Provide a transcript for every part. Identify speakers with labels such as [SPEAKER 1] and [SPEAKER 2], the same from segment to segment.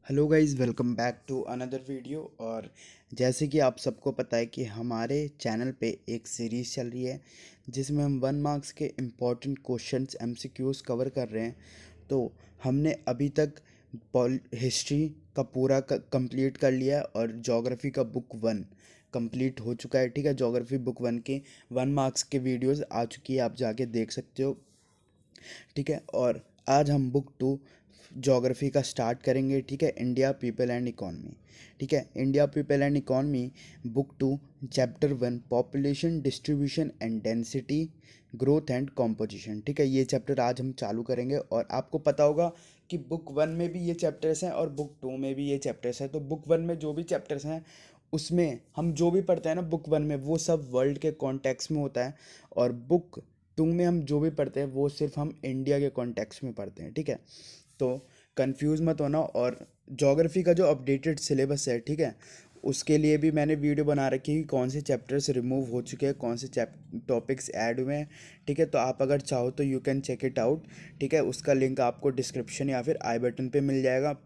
[SPEAKER 1] Hello guys, welcome back to another video. और जैसे कि आप सबको पता है कि हमारे चैनल पे एक सीरीज़ चल रही है जिसमें हम 1 मार्क्स के इम्पॉर्टेंट क्वेश्चंस एमसीक्यूज कवर कर रहे हैं। तो हमने अभी तक हिस्ट्री का पूरा कंप्लीट कर लिया है और ज्योग्राफी का बुक 1 कंप्लीट हो चुका है। ठीक है, ज्योग्राफी बुक 1 के 1 मार्क्स के वीडियोस आ चुकी है, आप जाके देख सकते हो। ठीक है, और आज हम बुक 2 ज्योग्राफी का स्टार्ट करेंगे। ठीक है, इंडिया पीपल एंड इकॉनमी। ठीक है, India people and economy book 2 chapter 1 population distribution and density growth and composition. ठीक है, ये चैप्टर आज हम चालू करेंगे। और आपको पता होगा कि बुक 1 में भी ये चैप्टर्स हैं और बुक 2 में भी ये चैप्टर्स हैं। तो बुक 1 में जो भी चैप्टर्स हैं उसमें हम जो भी पढ़ते हैं ना बुक 1 में, वो सब वर्ल्ड के कॉन्टेक्स्ट में होता है। और बुक 2 में हम जो भी पढ़ते हैं वो सिर्फ हम इंडिया के कॉन्टेक्स्ट में पढ़ते हैं। ठीक है, तो कंफ्यूज मत होना। और ज्योग्राफी का जो अपडेटेड सिलेबस है, ठीक है, उसके लिए भी मैंने वीडियो बना रखी है कि कौन से चैप्टर्स रिमूव हो चुके हैं, कौन से टॉपिक्स ऐड हुए हैं। ठीक है, तो आप अगर चाहो तो you can check it out. ठीक है, उसका लिंक आपको डिस्क्रिप्शन या फिर आई बटन पे मिल जाएगा।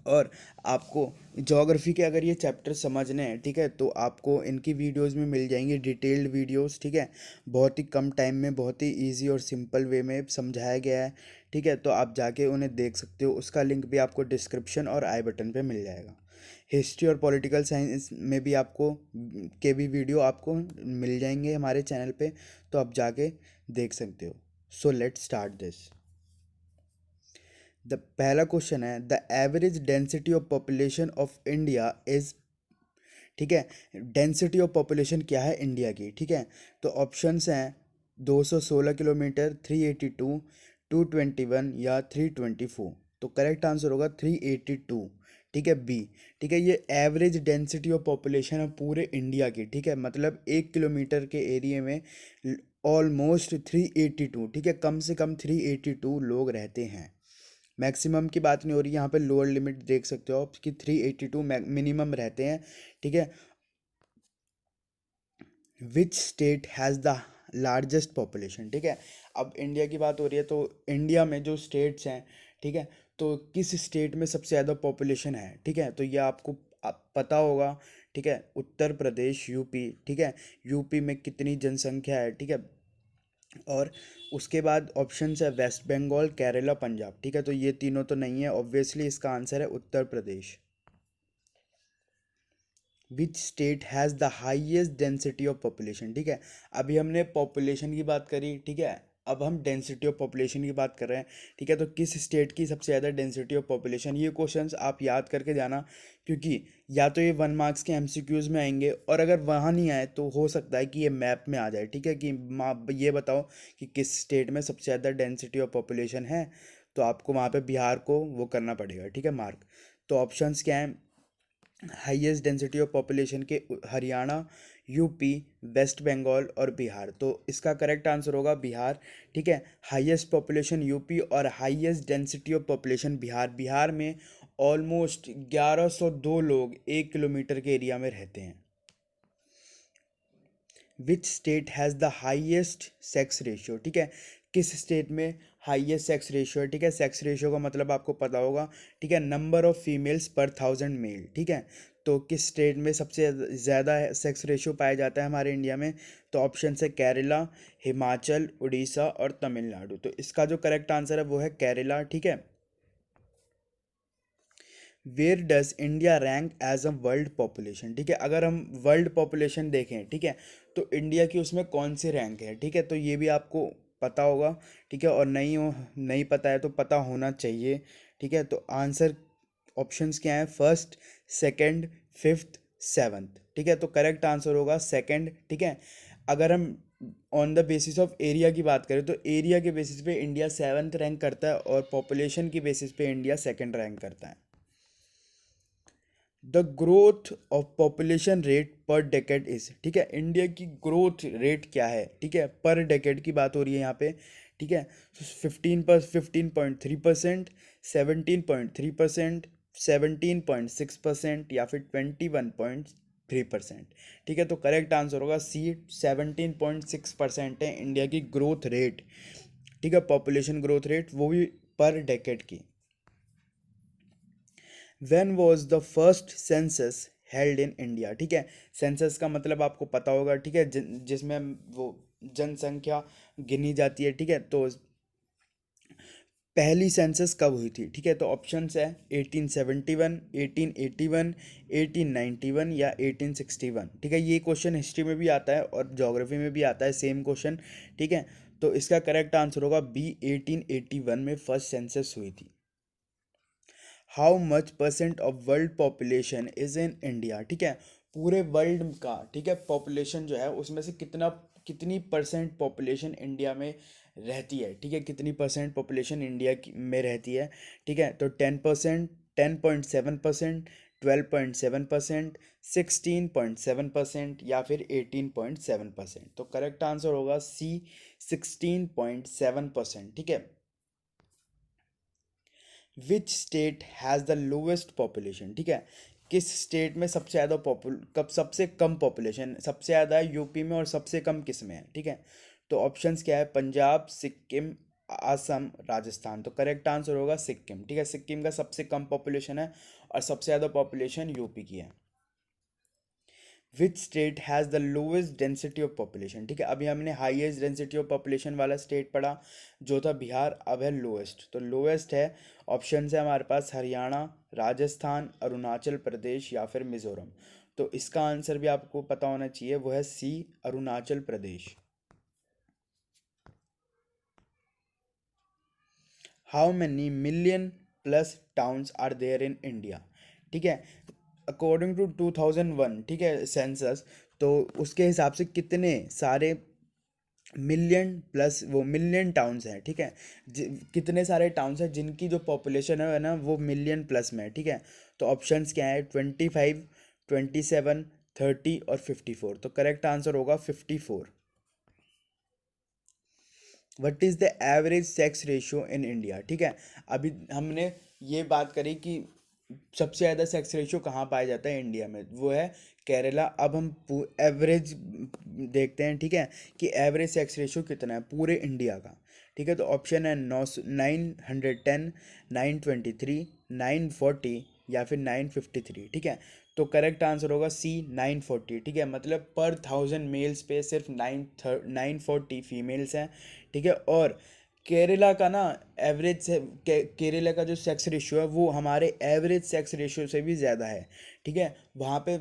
[SPEAKER 1] और आपको ज्योग्राफी के अगर ये चैप्टर समझने हैं, ठीक है, तो आपको इनकी वीडियोस में मिल जाएंगी डिटेल्ड वीडियोस। ठीक है, बहुत ही कम टाइम में बहुत ही इजी और सिंपल वे में समझाया गया है। ठीक है, तो आप जाके उन्हें देख सकते हो, उसका लिंक भी आपको डिस्क्रिप्शन और आई बटन पे मिल जाएगा। हिस्ट्री और पॉलिटिकल साइंस में भी आपको के भी वीडियो आपको मिल जाएंगे हमारे चैनल पे, तो आप जाके देख सकते हो। So let's start this. The पहला क्वेश्चन है, the average density of population of India is. ठीक है, डेंसिटी ऑफ पॉपुलेशन क्या है इंडिया की। ठीक है, तो ऑप्शंस हैं 216 किलोमीटर, 382, 221 या 324। तो करेक्ट आंसर होगा 382। ठीक है, बी। ठीक है, ये एवरेज डेंसिटी ऑफ पॉपुलेशन है पूरे इंडिया की। ठीक है, मतलब 1 किलोमीटर के एरिया में ऑलमोस्ट 382, ठीक है, कम से कम 382 लोग रहते हैं। मैक्सिमम की बात नहीं हो रही यहाँ पे, लोअर लिमिट देख सकते हो आप कि 382 मिनिमम रहते हैं। ठीक है, विच state has the largest population. ठीक है, अब इंडिया की बात हो रही है तो इंडिया में जो स्टेट्स हैं, ठीक है, तो किस स्टेट में सबसे ज़्यादा पॉपुलेशन है। ठीक है, तो ये आपको पता होगा। ठीक है, उत्तर प्रदेश, यूपी। ठीक है, यूपी में कितनी जनसंख्या है। ठीक है, और उसके बाद ऑप्शंस है वेस्ट बंगाल, केरला, पंजाब। ठीक है, तो ये तीनों तो नहीं है, ऑब्वियसली इसका आंसर है Uttar Pradesh. Which state has the highest density of population. ठीक है, अभी हमने पॉपुलेशन की बात करी। ठीक है, अब हम डेंसिटी ऑफ पॉपुलेशन की बात कर रहे हैं। ठीक है, तो किस स्टेट की सबसे ज़्यादा डेंसिटी ऑफ पॉपुलेशन, ये क्वेश्चंस आप याद करके जाना, क्योंकि या तो ये 1 मार्क्स के एमसीक्यूज में आएंगे और अगर वहाँ नहीं आए तो हो सकता है कि ये मैप में आ जाए। ठीक है, कि ये बताओ कि किस स्टेट में सबसे ज़्यादा डेंसिटी ऑफ पॉपुलेशन है, तो आपको वहाँ पे बिहार को वो करना पड़ेगा। ठीक है, मार्क। तो ऑप्शंस क्या हैं, हाईएस्ट डेंसिटी ऑफ पॉपुलेशन के हरियाणा, यूपी, वेस्ट बंगाल और बिहार। तो इसका करेक्ट आंसर होगा बिहार। ठीक है, हाईएस्ट पॉपुलेशन यूपी और highest density of population Bihar. Bihar में ऑलमोस्ट 1102 लोग 1 किलोमीटर के एरिया में रहते हैं। विच state has the highest sex ratio. ठीक है, किस स्टेट में हाईएस्ट सेक्स रेशियो है। ठीक है, सेक्स रेशियो का मतलब आपको पता होगा। ठीक है, नंबर ऑफ फीमेल्स पर 1000 मेल। ठीक है, तो किस स्टेट में सबसे ज़्यादा सेक्स रेशियो पाया जाता है हमारे इंडिया में, तो ऑप्शन है केरला, हिमाचल, उड़ीसा और तमिलनाडु। तो इसका जो करेक्ट आंसर है वो है केरला। ठीक है, where does India rank as a world population. ठीक है, अगर हम वर्ल्ड पॉपुलेशन देखें, ठीक है, तो इंडिया की उसमें कौन सी रैंक है। ठीक है, तो ये भी आपको पता होगा। ठीक है, और नहीं पता है तो पता होना चाहिए। ठीक है, तो आंसर ऑप्शंस क्या हैं, फर्स्ट, सेकंड, फिफ्थ, सेवन्थ। ठीक है, तो करेक्ट आंसर होगा सेकंड। ठीक है, अगर हम on the basis of area की बात करें तो एरिया के बेसिस पे इंडिया सेवन्थ रैंक करता है और पॉपुलेशन की बेसिस पे इंडिया सेकंड रैंक करता है। The growth of population rate पर डेकेड इज। ठीक है, इंडिया की ग्रोथ रेट क्या है। ठीक है, पर डेकेड की बात हो रही है यहाँ पे। ठीक है, 15.3%, 17.3%, 17.6% या फिर 21.3%। ठीक है, तो करेक्ट आंसर होगा सी, 17.6% है इंडिया की ग्रोथ रेट। ठीक है, पॉपुलेशन ग्रोथ रेट, वो भी पर डेकेड की। When was the first census held in India, ठीक है। सेंसस का मतलब आपको पता होगा, ठीक है, जिसमें वो जनसंख्या गिनी जाती है, ठीक है। तो पहली सेंसस कब हुई थी, ठीक है। तो ऑप्शंस है 1871, 1881, 1891 या 1861, ठीक है। ये क्वेश्चन हिस्ट्री में भी आता है और ज्योग्राफी में भी आता है, सेम क्वेश्चन, ठीक है। तो इसका करेक्ट आंसर होगा बी, 1881 में फर्स्ट सेंसस हुई थी। How much percent of world population is in India, ठीक है। पूरे वर्ल्ड का, ठीक है, पॉपुलेशन जो है उसमें से कितनी परसेंट पॉपुलेशन इंडिया में रहती है, ठीक है। कितनी परसेंट पॉपुलेशन इंडिया में रहती है, ठीक है। तो 10%, 10.7%, 12.7%, 16.7% या फिर 18.7%। तो करेक्ट आंसर होगा सी, 16.7%, ठीक है। विच state has the lowest population, ठीक है। किस स्टेट में सबसे ज़्यादा सबसे कम पॉपुलेशन, सबसे ज़्यादा है यूपी में और सबसे कम किस में है, ठीक है। तो ऑप्शंस क्या है, पंजाब, सिक्किम, असम, राजस्थान। तो करेक्ट आंसर होगा सिक्किम, ठीक है। सिक्किम का सबसे कम पॉपुलेशन है और सबसे ज़्यादा पॉपुलेशन यूपी की है। विच state has the lowest density of population, ठीक है। अभी हमने हाईएस्ट डेंसिटी ऑफ पॉपुलेशन वाला स्टेट पढ़ा जो था बिहार, अब है लोवेस्ट। तो लोवेस्ट है, ऑप्शन है हमारे पास हरियाणा, राजस्थान, अरुणाचल प्रदेश या फिर मिजोरम। तो इसका आंसर भी आपको पता होना चाहिए, वो है C, Arunachal Pradesh. How many million plus towns are there in India, ठीक है। अकॉर्डिंग टू 2001, ठीक है, सेंसस, तो उसके हिसाब से कितने सारे मिलियन प्लस वो मिलियन टाउन्स हैं, ठीक है। कितने सारे टाउन्स हैं जिनकी जो पॉपुलेशन है ना वो मिलियन प्लस में है, ठीक है। तो ऑप्शंस क्या है, 25, 27, 30 और 54। तो करेक्ट आंसर होगा 54। What is the average sex ratio in India, ठीक है। अभी हमने ये बात करी कि सबसे ज़्यादा सेक्स रेशियो कहाँ पाया जाता है इंडिया में, वो है केरला। अब हम एवरेज देखते हैं, ठीक है, कि एवरेज सेक्स रेशियो कितना है पूरे इंडिया का, ठीक है। तो ऑप्शन है 910, 923, 940 या फिर 953, ठीक है। तो करेक्ट आंसर होगा सी, 940, ठीक है। मतलब पर 1000 मेल्स पे सिर्फ 940 फीमेल्स हैं, ठीक है। और केरला का ना एवरेज से केरला का जो सेक्स रेशियो है वो हमारे एवरेज सेक्स रेशियो से भी ज़्यादा है, ठीक है। वहाँ पे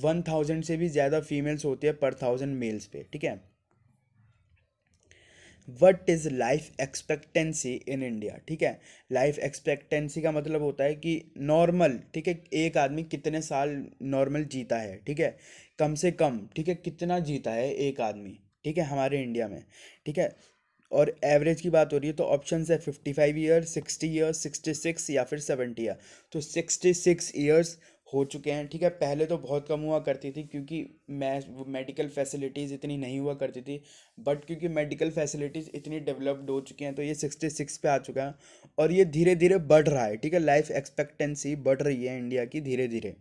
[SPEAKER 1] 1000 से भी ज़्यादा फीमेल्स होती है पर 1000 मेल्स पे, ठीक है। What is life expectancy in India, ठीक है। लाइफ एक्सपेक्टेंसी का मतलब होता है कि नॉर्मल, ठीक है, एक आदमी कितने साल नॉर्मल जीता है, ठीक है, कम से कम, ठीक है, कितना जीता है एक आदमी, ठीक है, हमारे इंडिया में, ठीक है। और एवरेज की बात हो रही है तो ऑप्शन है 55 ईयर, 60 ईयर्स, 66 या फिर 70 ईयर। तो 66 ईयर्स हो चुके हैं, ठीक है। पहले तो बहुत कम हुआ करती थी क्योंकि मेडिकल फैसिलिटीज़ इतनी नहीं हुआ करती थी, बट क्योंकि मेडिकल फैसिलिटीज़ इतनी डेवलप्ड हो चुकी हैं तो ये 66 पे आ चुका है और ये धीरे धीरे बढ़ रहा है, ठीक है। लाइफ एक्सपेक्टेंसी बढ़ रही है इंडिया की धीरे धीरे।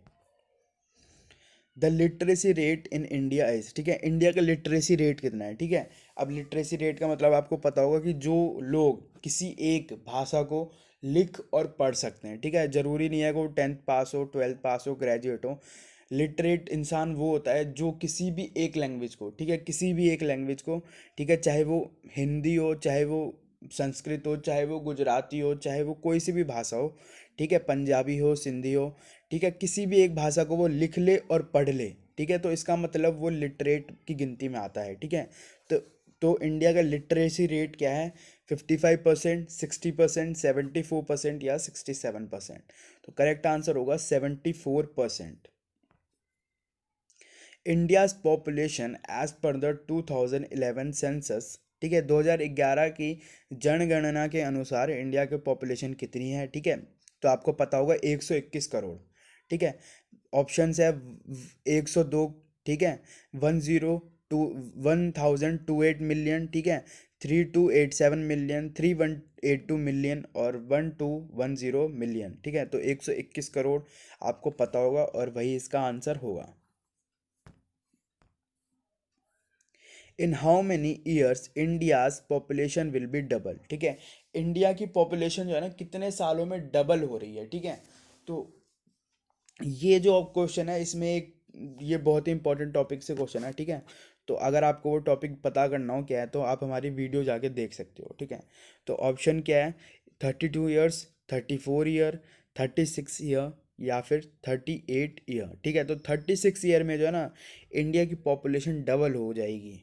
[SPEAKER 1] The literacy rate in India is, ठीक है, इंडिया का लिटरेसी रेट कितना है, ठीक है। अब लिटरेसी रेट का मतलब आपको पता होगा कि जो लोग किसी एक भाषा को लिख और पढ़ सकते हैं, ठीक है। ज़रूरी नहीं है कि वो 10th पास हो, 12th पास हो, ग्रेजुएट हो। लिटरेट इंसान वो होता है जो किसी भी एक लैंग्वेज को, ठीक है, किसी भी एक लैंग्वेज को, ठीक है, चाहे वो हिंदी हो, चाहे वो संस्कृत हो, चाहे वो गुजराती हो, चाहे वो कोई सी भी भाषा हो, ठीक है, पंजाबी हो, सिंधी हो, ठीक है, किसी भी एक भाषा को वो लिख ले और पढ़ ले, ठीक है। तो इसका मतलब वो लिटरेट की गिनती में आता है, ठीक है। तो तो इंडिया का लिटरेसी रेट क्या है, 55%, 60%, 74% या 67%। तो करेक्ट आंसर होगा 74%। India's population as per the 2011 census, ठीक है, 2011 की जनगणना के अनुसार इंडिया की पॉपुलेशन कितनी है, ठीक है। तो आपको पता होगा 121 करोड़, ठीक है। ऑप्शंस है 102, ठीक है, 10 टू 1028 मिलियन, ठीक है, 3287 मिलियन, 3182 मिलियन और 1210 मिलियन, ठीक है। तो 121 करोड़ आपको पता होगा और वही इसका आंसर होगा। In how many years India's population will be double, ठीक है। इंडिया की पॉपुलेशन जो है ना कितने सालों में डबल हो रही है, ठीक है। तो ये जो क्वेश्चन है इसमें एक ये बहुत ही इंपॉर्टेंट टॉपिक से क्वेश्चन है, ठीक है। तो अगर आपको वो टॉपिक पता करना हो क्या है तो आप हमारी वीडियो जाके देख सकते हो, ठीक है। तो ऑप्शन क्या है, 32 ईयर्स, 34 ईयर, 36 ईयर या फिर 38 ईयर, ठीक है। तो 36 ईयर में जो है ना इंडिया की पॉपुलेशन डबल हो जाएगी।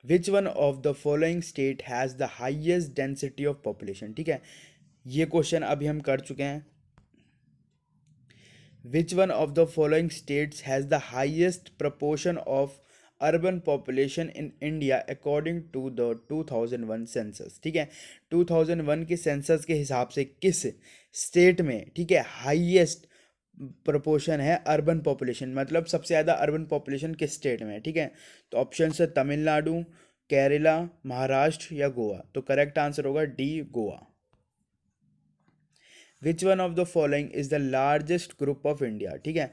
[SPEAKER 1] Which one of the following state has the highest density of population, ठीक है। ये क्वेश्चन अभी हम कर चुके हैं। Which one of the following states has the highest proportion of urban population in India according to the 2001 census, ठीक है। 2001 के सेंसस के हिसाब से किस स्टेट में, ठीक है, हाईएस्ट प्रोपोर्शन है अर्बन पॉपुलेशन, मतलब सबसे ज़्यादा अर्बन पॉपुलेशन किस स्टेट में है, ठीक है। तो ऑप्शन है तमिलनाडु, केरला, महाराष्ट्र या गोवा। तो करेक्ट आंसर होगा D, Goa. Which one of the following is the largest group of India, ठीक है।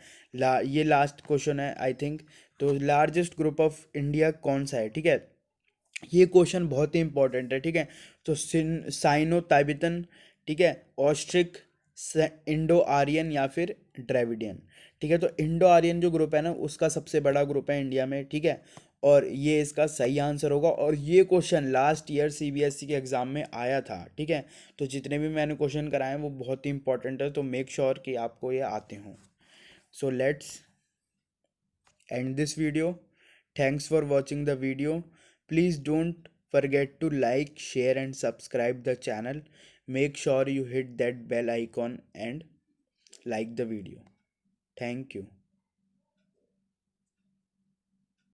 [SPEAKER 1] ये लास्ट क्वेश्चन है आई थिंक। तो लार्जेस्ट ग्रुप ऑफ इंडिया कौन सा है, ठीक है। ये क्वेश्चन बहुत ही इंपॉर्टेंट है, ठीक है। तो साइनो ताइबितन, ठीक है, ऑस्ट्रिक, इंडो आर्यन या फिर ड्रेविडियन, ठीक है। तो इंडो आर्यन जो ग्रुप है ना उसका सबसे बड़ा ग्रुप है इंडिया में, ठीक है। और ये इसका सही आंसर होगा। और ये क्वेश्चन लास्ट ईयर सीबीएसई के एग्ज़ाम में आया था, ठीक है। तो जितने भी मैंने क्वेश्चन कराए हैं वो बहुत ही इंपॉर्टेंट है, तो मेक श्योर कि आपको ये आते हों। So let's end this video. Thanks for watching the video. Please don't forget to like, share and subscribe the channel. Make sure you hit that bell icon and like the video. Thank you.